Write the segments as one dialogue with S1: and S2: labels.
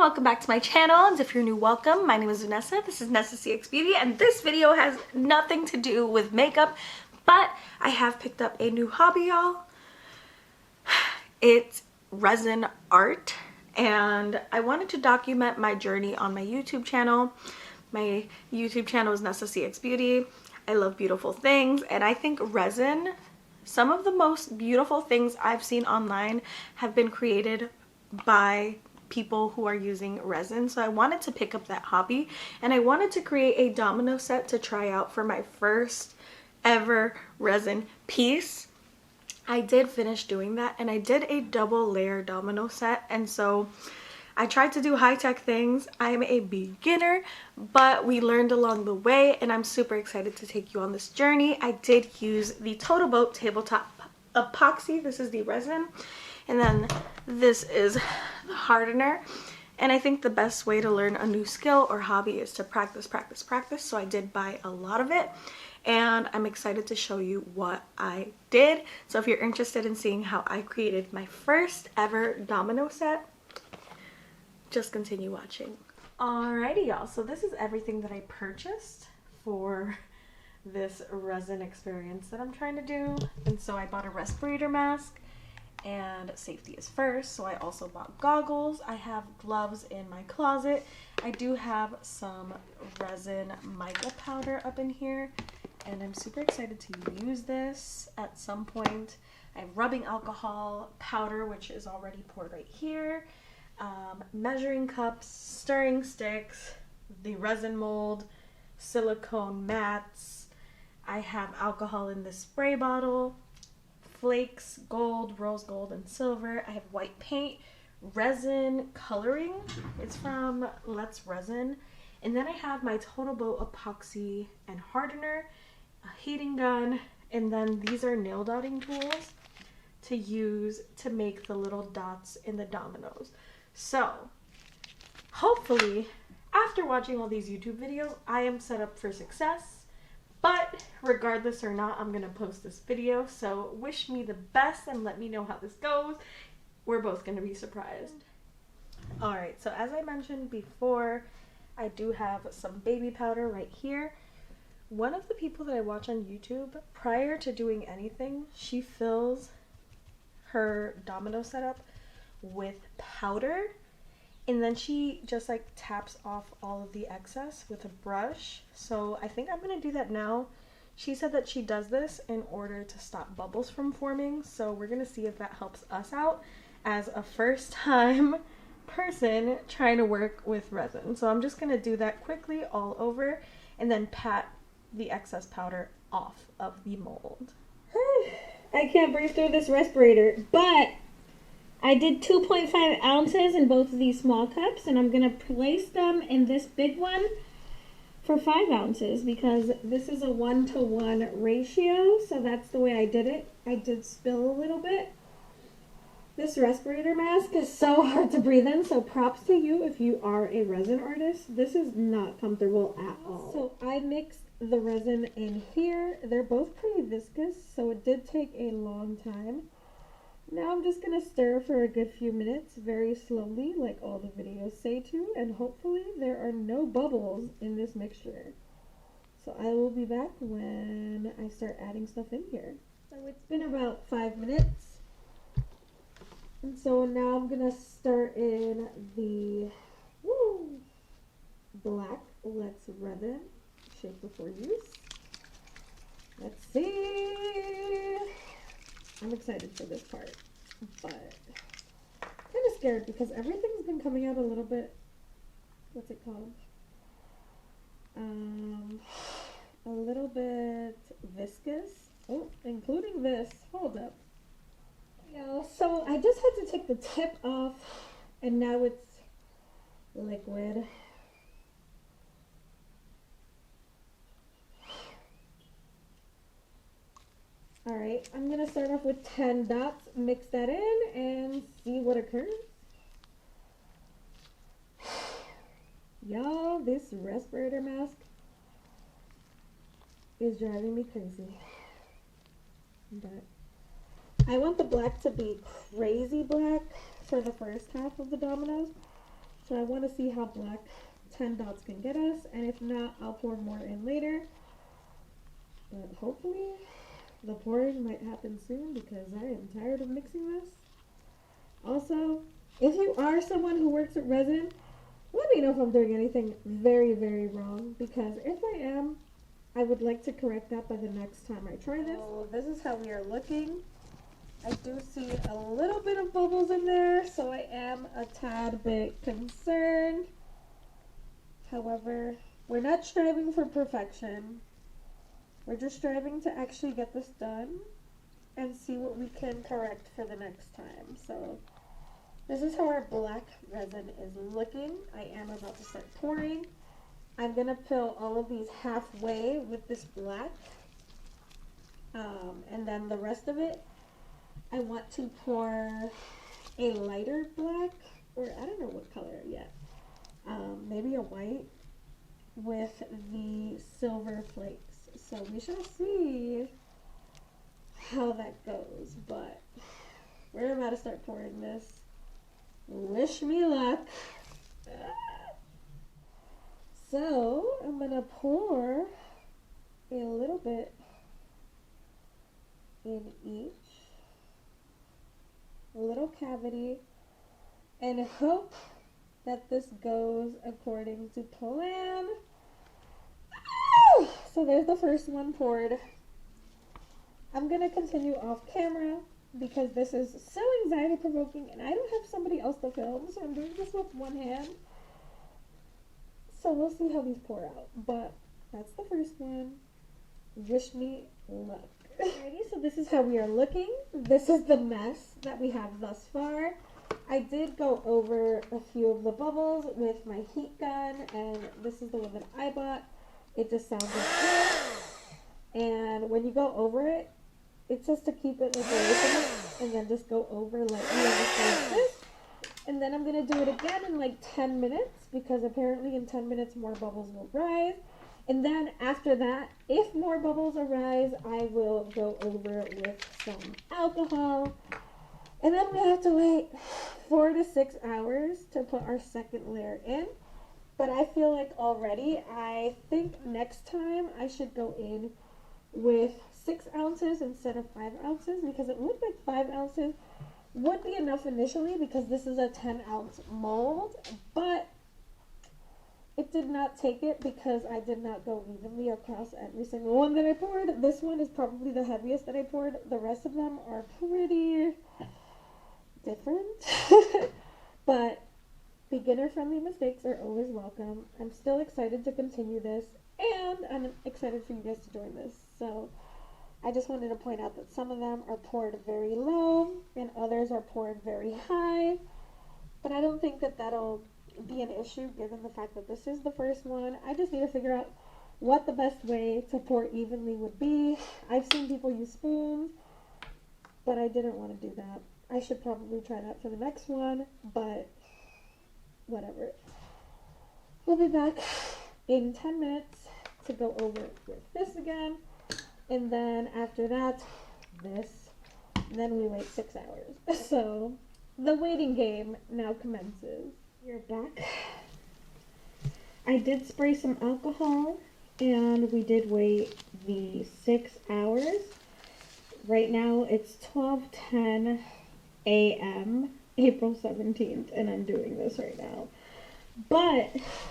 S1: welcome back to my channel, and if you're new, welcome. My name is Vanessa. This is Nessa CX Beauty, and this video has nothing to do with makeup, but I have picked up a new hobby, y'all. It's resin art, and I wanted to document my journey on my YouTube channel. My YouTube channel is Nessa CX Beauty. I love beautiful things, and I think resin, some of the most beautiful things I've seen online have been created by people who are using resin. So I wanted to pick up that hobby, and I wanted to create a domino set to try out for my first ever resin piece. I did finish doing that, and I did a double layer domino set, and so I tried to do high-tech things. I am a beginner, but we learned along the way, and I'm super excited to take you on this journey. I did use the Total Boat tabletop epoxy. This is the resin, and then this is the hardener. And I think the best way to learn a new skill or hobby is to practice. So I did buy a lot of it, and I'm excited to show you what I did. So if you're interested in seeing how I created my first ever domino set, just continue watching. Alrighty, y'all, so this is everything that I purchased for this resin experience that I'm trying to do. And so I bought a respirator mask, and safety is first, so I also bought goggles. I have gloves in my closet. I do have some resin mica powder up in here, and I'm super excited to use this at some point. I have rubbing alcohol, powder, which is already poured right here, measuring cups, stirring sticks, the resin mold, silicone mats. I have alcohol in this spray bottle, flakes, gold, rose gold, and silver. I have white paint, resin coloring. It's from Let's Resin. And then I have my Total Boat epoxy and hardener, a heating gun, and then these are nail dotting tools to use to make the little dots in the dominoes. So hopefully after watching all these YouTube videos, I am set up for success. But regardless or not, I'm going to post this video, so wish me the best and let me know how this goes. We're both going to be surprised. Alright, so as I mentioned before, I do have some baby powder right here. One of the people that I watch on YouTube, prior to doing anything, she fills her domino setup with powder, and then she just like taps off all of the excess with a brush. So I think I'm gonna do that now. She said that she does this in order to stop bubbles from forming, so we're gonna see if that helps us out as a first time person trying to work with resin. So I'm just gonna do that quickly all over and then pat the excess powder off of the mold.
S2: I can't breathe through this respirator, but I did 2.5 ounces in both of these small cups, and I'm going to place them in this big one for 5 ounces because this is a 1-to-1 ratio, so that's the way I did it. I did spill a little bit. This respirator mask is so hard to breathe in, so props to you if you are a resin artist. This is not comfortable at all. So I mixed the resin in here. They're both pretty viscous, so it did take a long time. Now I'm just going to stir for a good few minutes, very slowly, like all the videos say to, and hopefully there are no bubbles in this mixture. So I will be back when I start adding stuff in here. So it's been about 5 minutes. And so now I'm going to start in the black Let's Resin, shake before use. Let's see. I'm excited for this part, but kind of scared because everything's been coming out a little bit, what's it called? A little bit viscous. Oh, including this. Hold up. Yeah, so I just had to take the tip off, and now it's liquid. Alright, I'm going to start off with 10 dots, mix that in, and see what occurs. Y'all, this respirator mask is driving me crazy. But I want the black to be crazy black for the first half of the dominoes. So I want to see how black 10 dots can get us, and if not, I'll pour more in later. But hopefully the pouring might happen soon because I am tired of mixing this. Also, if you are someone who works at Resin, let me know if I'm doing anything very, very wrong, because if I am, I would like to correct that by the next time I try this. So this is how we are looking. I do see a little bit of bubbles in there, so I am a tad bit concerned. However, we're not striving for perfection. We're just striving to actually get this done and see what we can correct for the next time. So this is how our black resin is looking. I am about to start pouring. I'm gonna fill all of these halfway with this black, and then the rest of it I want to pour a lighter black, or I don't know what color yet, maybe a white with the silver flakes. So we shall see how that goes, but we're about to start pouring this. Wish me luck. So I'm gonna pour a little bit in each little cavity and hope that this goes according to plan. So there's the first one poured. I'm gonna continue off camera because this is so anxiety provoking and I don't have somebody else to film, so I'm doing this with one hand. So we'll see how these pour out, but that's the first one. Wish me luck. Alrighty, so this is how we are looking. This is the mess that we have thus far. I did go over a few of the bubbles with my heat gun, and this is the one that I bought. It just sounds like this. And when you go over it, it says to keep it like away from it, and then just go over like this. And then I'm going to do it again in like 10 minutes, because apparently in 10 minutes more bubbles will rise. And then after that, if more bubbles arise, I will go over with some alcohol. And then we have to wait 4 to 6 hours to put our second layer in. But I feel like already, I think next time I should go in with 6 ounces instead of 5 ounces, because it looked like 5 ounces would be enough initially because this is a 10-ounce mold, but it did not take it because I did not go evenly across every single one that I poured. This one is probably the heaviest that I poured. The rest of them are pretty different, but beginner-friendly mistakes are always welcome. I'm still excited to continue this, and I'm excited for you guys to join this. So I just wanted to point out that some of them are poured very low and others are poured very high, but I don't think that that'll be an issue given the fact that this is the first one. I just need to figure out what the best way to pour evenly would be. I've seen people use spoons, but I didn't want to do that. I should probably try that for the next one, but whatever. We'll be back in 10 minutes to go over with this again. And then after that, this, and then we wait 6 hours. So the waiting game now commences. We're back. I did spray some alcohol and we did wait the 6 hours. Right now it's 12:10 a.m. April 17th, and I'm doing this right now. But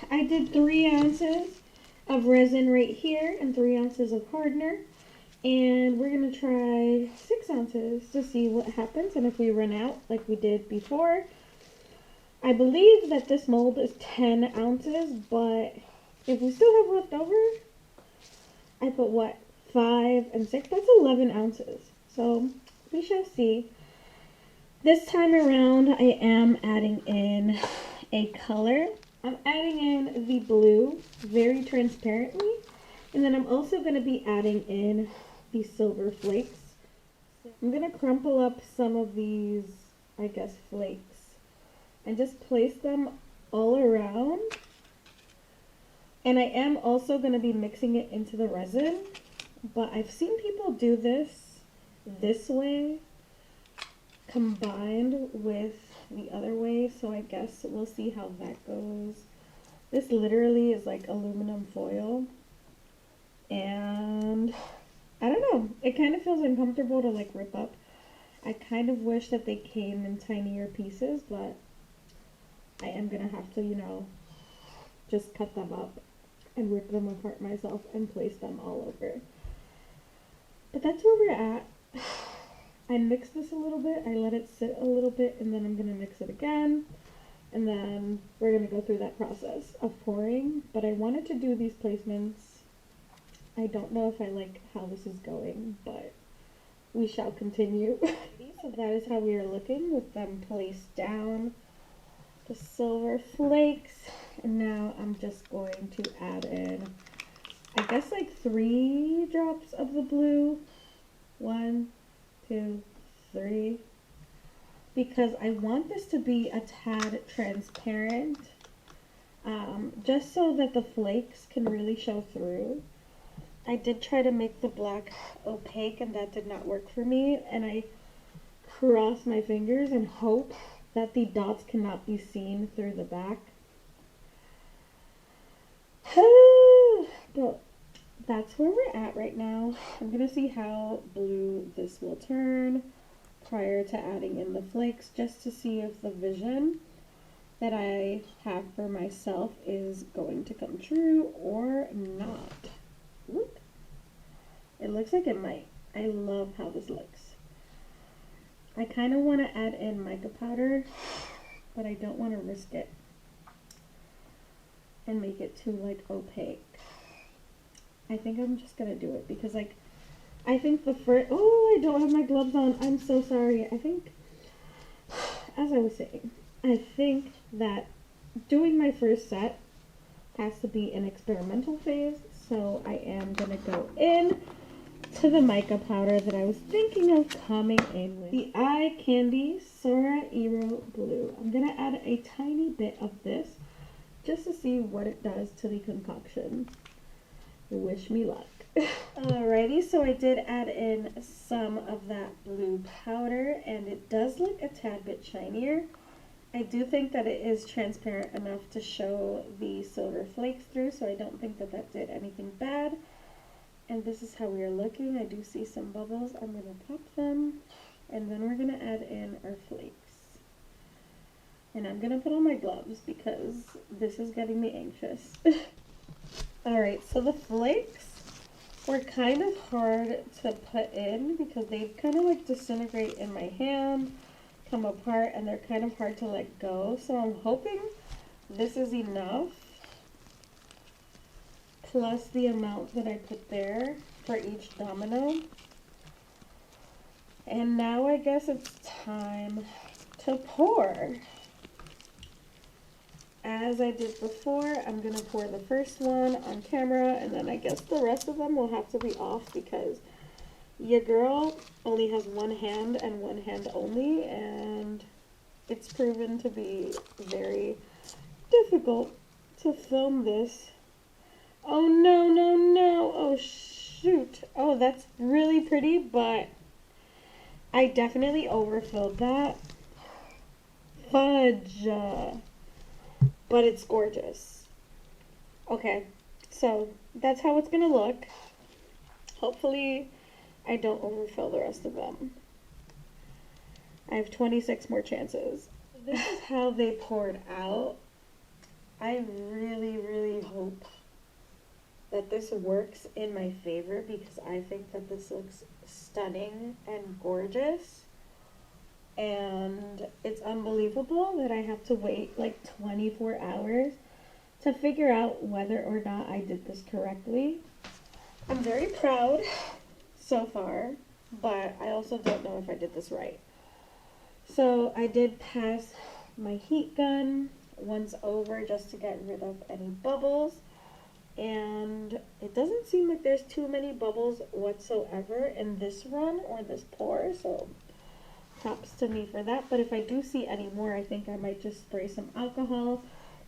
S2: I did 3 ounces of resin right here and 3 ounces of hardener. And we're going to try 6 ounces to see what happens and if we run out like we did before. I believe that this mold is 10 ounces, but if we still have left over, I put what, 5 and 6? That's 11 ounces. So we shall see. This time around, I am adding in a color. I'm adding in the blue very transparently. And then I'm also going to be adding in the silver flakes. I'm going to crumple up some of these, I guess, flakes and just place them all around. And I am also going to be mixing it into the resin, but I've seen people do this way combined with the other way, so I guess we'll see how that goes. This literally is like aluminum foil, and I don't know, it kind of feels uncomfortable to like rip up. I kind of wish that they came in tinier pieces, but I am gonna have to, you know, just cut them up and rip them apart myself and place them all over. But that's where we're at. I mixed this a little bit, I let it sit a little bit, and then I'm gonna mix it again. And then we're gonna go through that process of pouring. But I wanted to do these placements. I don't know if I like how this is going, but we shall continue. So that is how we are looking with them placed down. The silver flakes. And now I'm just going to add in, I guess, like 3 drops of the blue. 1, 2, 3. Because I want this to be a tad transparent. Just so that the flakes can really show through. I did try to make the black opaque and that did not work for me. And I cross my fingers and hope that the dots cannot be seen through the back. But that's where we're at right now. I'm going to see how blue this will turn prior to adding in the flakes, just to see if the vision that I have for myself is going to come true or not. Look, it looks like it might. I love how this looks. I kind of want to add in mica powder, but I don't want to risk it and make it too like opaque. I think I'm just gonna do it because like I think the first, oh, I don't have my gloves on, I'm so sorry. I think, as I was saying, I think that doing my first set has to be an experimental phase, so I am gonna go in to the mica powder that I was thinking of coming in with. The Eye Candy Sora Ero Blue. I'm gonna add a tiny bit of this just to see what it does to the concoction. Wish me luck. Alrighty, so I did add in some of that blue powder and it does look a tad bit shinier. I do think that it is transparent enough to show the silver flakes through, so I don't think that that did anything bad. And this is how we are looking. I do see some bubbles. I'm going to pop them and then we're going to add in our flakes. And I'm going to put on my gloves because this is getting me anxious. Alright, so the flakes were kind of hard to put in because they kind of like disintegrate in my hand, come apart, and they're kind of hard to let go. So I'm hoping this is enough, plus the amount that I put there for each domino. And now I guess it's time to pour. As I did before, I'm going to pour the first one on camera, and then I guess the rest of them will have to be off because your girl only has one hand and one hand only, and it's proven to be very difficult to film this. Oh no, no, no, oh shoot. Oh, that's really pretty, but I definitely overfilled that. Fudge. But it's gorgeous. Okay, so that's how it's gonna look. Hopefully I don't overfill the rest of them. I have 26 more chances. This is how they poured out. I really, really hope that this works in my favor because I think that this looks stunning and gorgeous. And it's unbelievable that I have to wait like 24 hours to figure out whether or not I did this correctly. I'm very proud so far, but I also don't know if I did this right. So I did pass my heat gun once over just to get rid of any bubbles. And it doesn't seem like there's too many bubbles whatsoever in this run or this pour, so props to me for that. But if I do see any more, I think I might just spray some alcohol,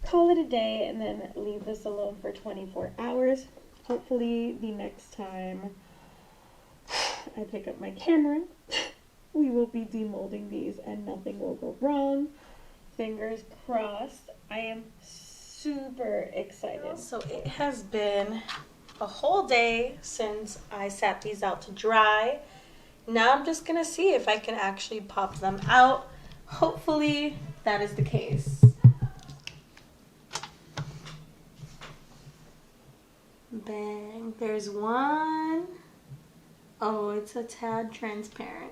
S2: call it a day, and then leave this alone for 24 hours. Hopefully the next time I pick up my camera, we will be demolding these and nothing will go wrong. Fingers crossed. I am super excited.
S1: So it has been a whole day since I sat these out to dry. Now I'm just gonna see if I can actually pop them out. Hopefully that is the case. Bang, there's one. Oh, it's a tad transparent.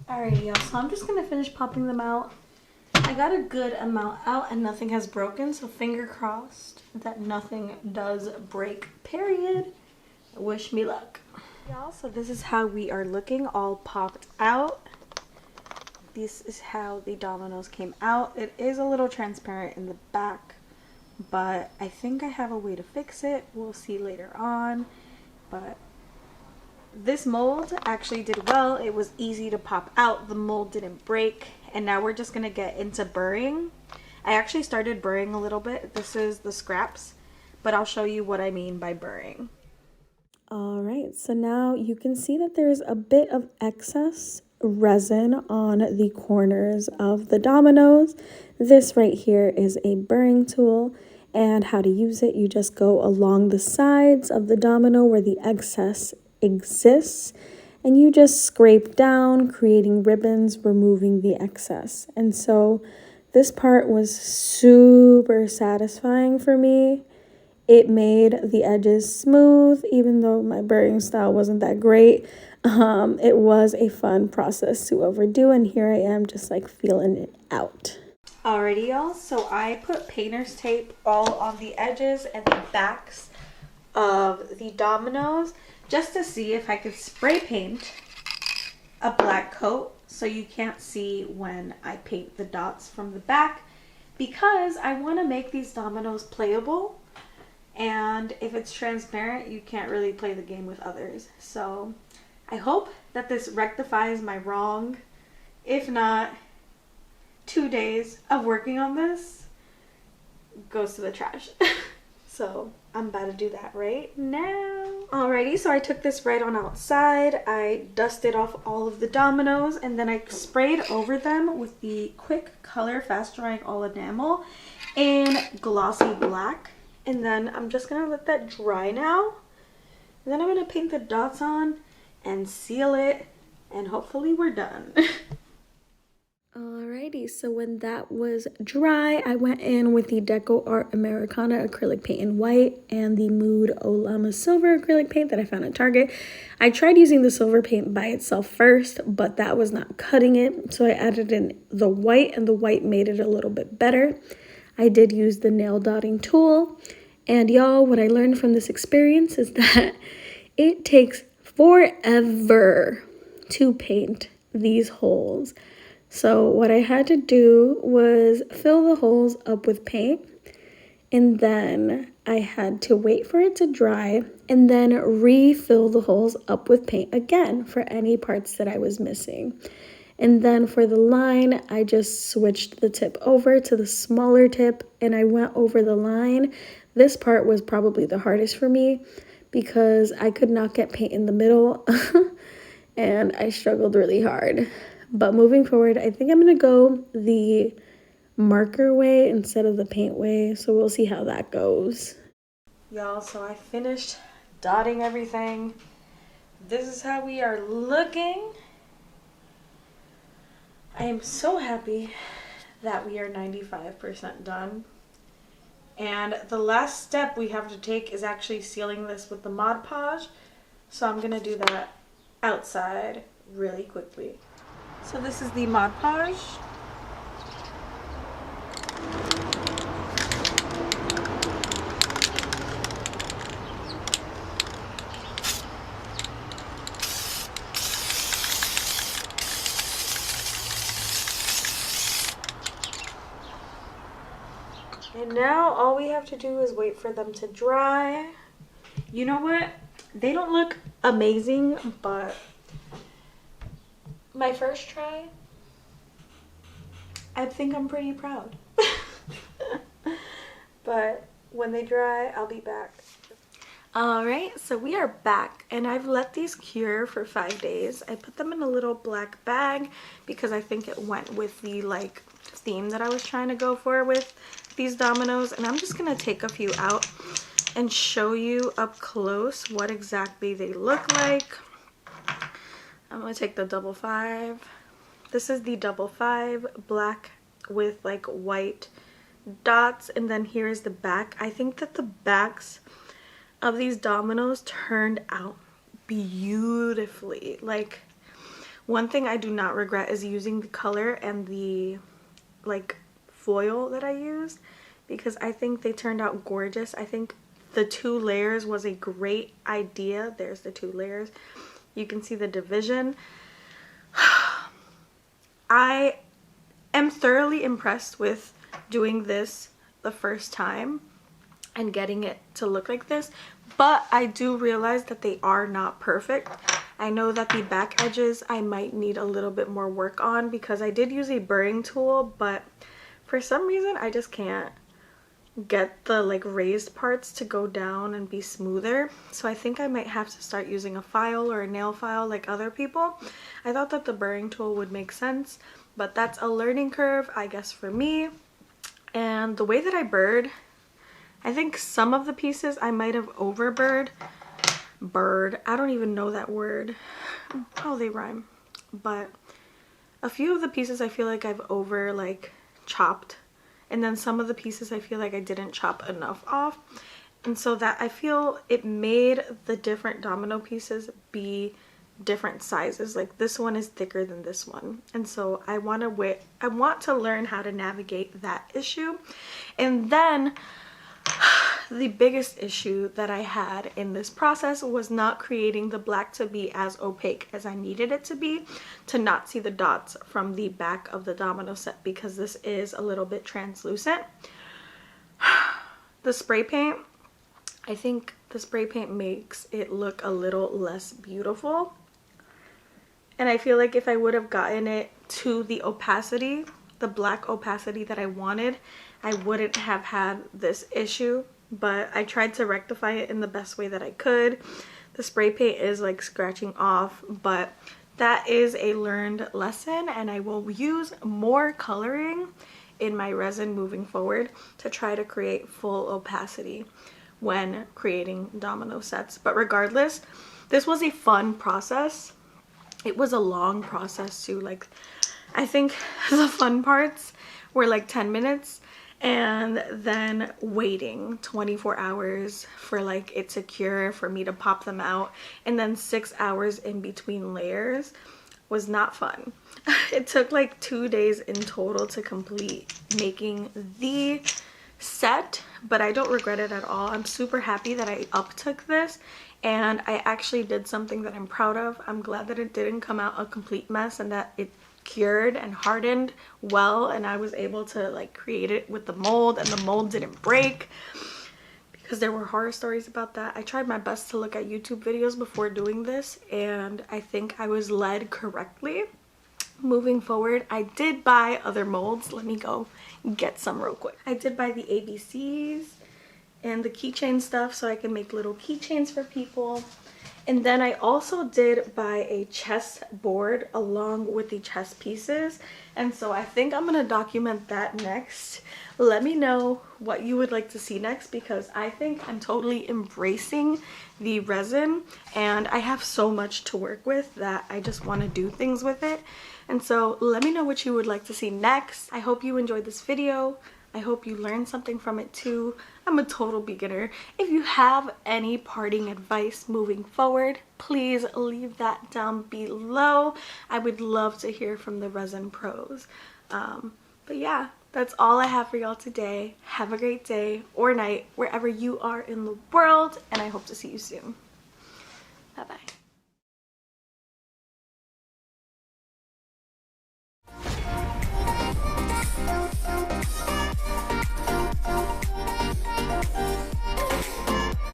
S1: Alrighty, y'all, so I'm just gonna finish popping them out. I got a good amount out and nothing has broken, so finger crossed that nothing does break, period. Wish me luck. Y'all, so this is how we are looking, all popped out. This is how the Dominoes came out. It is a little transparent in the back, but I think I have a way to fix it. We'll see later on, but this mold actually did well. It was easy to pop out. The mold didn't break. And now we're just going to get into burring. I actually started burring a little bit. This is the scraps, but I'll show you what I mean by burring. All right, so now you can see that there's a bit of excess resin on the corners of the Dominoes. This right here is a burring tool, and how to use it, you just go along the sides of the domino where the excess exists, and you just scrape down, creating ribbons, removing the excess. And so this part was super satisfying for me. It made the edges smooth, even though my burring style wasn't that great. It was a fun process to overdo, and here I am just like feeling it out. Alrighty, y'all, so I put painter's tape all on the edges and the backs of the Dominoes, just to see if I could spray paint a black coat so you can't see when I paint the dots from the back, because I want to make these Dominoes playable, and if it's transparent you can't really play the game with others. So I hope that this rectifies my wrong. If not, 2 days of working on this goes to the trash. So I'm about to do that right now. Alrighty, so I took this right on outside. I dusted off all of the Dominoes, and then I sprayed over them with the Quick Color Fast Drying All Enamel in glossy black. And then I'm just gonna let that dry now. And then I'm gonna paint the dots on and seal it, and hopefully we're done. Alrighty, so when that was dry, I went in with the Deco Art Americana acrylic paint in white and the Mood Olama silver acrylic paint that I found at Target. I tried using the silver paint by itself first, but that was not cutting it, so I added in the white, and the white made it a little bit better. I did use the nail dotting tool, and y'all, what I learned from this experience is that it takes forever to paint these holes. So what I had to do was fill the holes up with paint, and then I had to wait for it to dry and then refill the holes up with paint again for any parts that I was missing. And then for the line, I just switched the tip over to the smaller tip and I went over the line. This part was probably the hardest for me because I could not get paint in the middle and I struggled really hard. But moving forward, I think I'm going to go the marker way instead of the paint way. So we'll see how that goes. Y'all, so I finished dotting everything. This is how we are looking. I am so happy that we are 95% done. And the last step we have to take is actually sealing this with the Mod Podge. So I'm going to do that outside really quickly. So this is the Mod Podge. And now all we have to do is wait for them to dry. You know what? They don't look amazing, but my first try, I think I'm pretty proud. But when they dry, I'll be back. Alright, so we are back, and I've let these cure for 5 days. I put them in a little black bag because I think it went with the like theme that I was trying to go for with these Dominoes. And I'm just gonna take a few out and show you up close what exactly they look like. I'm gonna take the 555. This is the 555 black with like white dots, and then here is the back. I think that the backs of these Dominoes turned out beautifully. Like, one thing I do not regret is using the color and the like foil that I used, because I think they turned out gorgeous. I think the 2 layers was a great idea. There's the 2 layers. You can see the division. I am thoroughly impressed with doing this the first time and getting it to look like this, but I do realize that they are not perfect. I know that the back edges I might need a little bit more work on because I did use a burring tool, but for some reason I just can't get the like raised parts to go down and be smoother. So I think I might have to start using a file or a nail file like other people. I thought that the burring tool would make sense, but that's a learning curve, I guess, for me. And the way that I burred, I think some of the pieces I might have overburred. I don't even know that word. Oh, they rhyme. But a few of the pieces I feel like I've over like chopped, and then some of the pieces I feel like I didn't chop enough off, and so that I feel it made the different domino pieces be different sizes. Like this one is thicker than this one, and so I want to learn how to navigate that issue. And then the biggest issue that I had in this process was not creating the black to be as opaque as I needed it to be, to not see the dots from the back of the domino set, because this is a little bit translucent. The spray paint, I think the spray paint makes it look a little less beautiful, and I feel like if I would have gotten it to the opacity, the black opacity that I wanted, I wouldn't have had this issue. But I tried to rectify it in the best way that I could. The spray paint is like scratching off, but that is a learned lesson, and I will use more coloring in my resin moving forward to try to create full opacity when creating domino sets. But regardless, this was a fun process. It was a long process too. Like, I think the fun parts were like 10 minutes, and then waiting 24 hours for like it to cure, for me to pop them out, and then 6 hours in between layers was not fun. It took like 2 days in total to complete making the set, but I don't regret it at all. I'm super happy that I uptook this, and I actually did something that I'm proud of. I'm glad that it didn't come out a complete mess, and that it cured and hardened well, and I was able to like create it with the mold, and the mold didn't break, because there were horror stories about that. I tried my best to look at YouTube videos before doing this, and I think I was led correctly. Moving forward, I did buy other molds. Let me go get some real quick. I did buy the ABCs and the keychain stuff so I can make little keychains for people. And then I also did buy a chess board along with the chess pieces, and so I think I'm gonna document that next. Let me know what you would like to see next, because I think I'm totally embracing the resin, and I have so much to work with that I just want to do things with it. And so let me know what you would like to see next. I hope you enjoyed this video. I hope you learned something from it too. I'm a total beginner. If you have any parting advice moving forward, please leave that down below. I would love to hear from the resin pros. But yeah, that's all I have for y'all today. Have a great day or night wherever you are in the world, and I hope to see you soon. Bye bye.